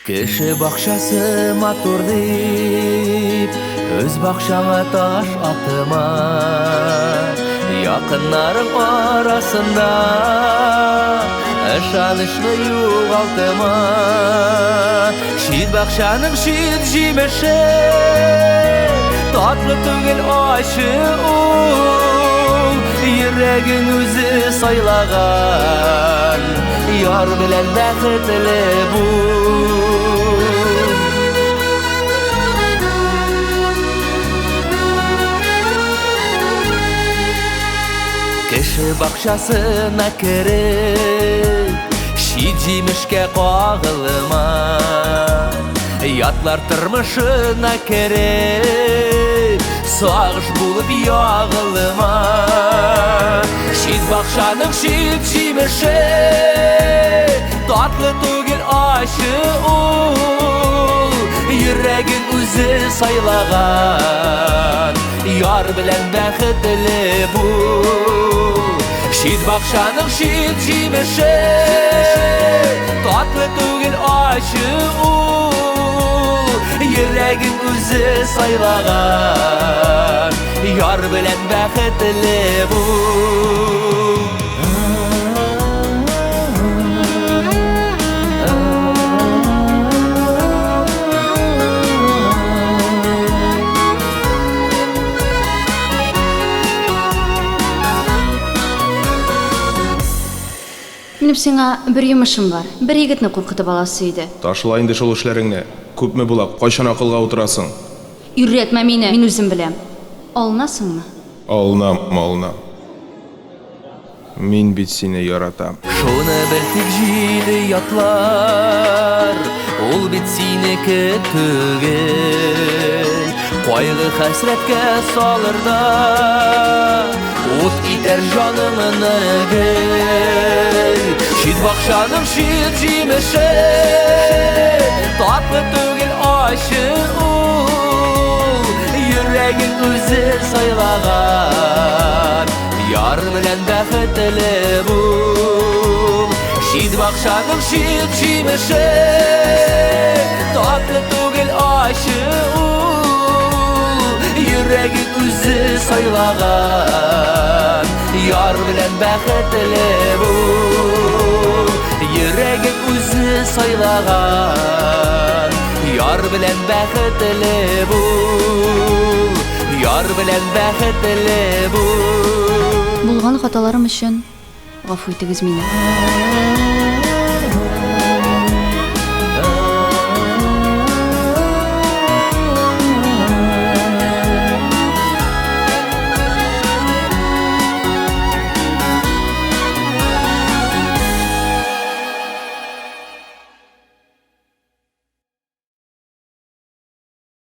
Кеше бақшасы матур дип, өз бақшаңа таш атыма. Якыннарың арасында ышанычны югалтыма. Шит бақшаның шит җимеше, татлы түгел ачы ул. Йөрәгең үзе сайлаган, яр белән бәхетле бул. Кеше бакчасына кереп, шит җимешкә кагылма. Ятлар тормышына кереп, сагыш булып ягылма. Шит бакчаның шит җимеше, татлы түгел ачы ул. Йөрәгең үзе сайлаган, яр белән бәхетле бул. Шит бакчаның шит җимеше, татлы түгел ачы ул. Йөрәгең үзе сайлаган, яр белән бәхетле бул. Минем сиңа бер йомышым бар. Бер егетне куркытып аласы иде. Ташла инде шул эшләреңне. Күпме була? Кайчан акылга утырасың? Үррәтмә мине, мин үзем беләм. Алынасыңмы? Алынам. Мин бит сине яратам. Шуны бел тик җиде ятлар, ул бит синеке түгел. Кайгы хәсрәткә салыр да, ут итәр җаныңны гел. Шит бакчаның шит җимеше, татлы түгел ачы ул. Йөрәгең үзе сайлаган, яр белән бәхетле бул. Шит бакчаның шит җимеше, татлы түгел ачы ул. Йөрәгең үзе сайлаган, яр белән бәхетле бул. Йөрәгең үзе сайлаган, яр белән бәхетле бул. Яр белән бәхетле бул. Булган хаталарым өчен гафу итегез мине.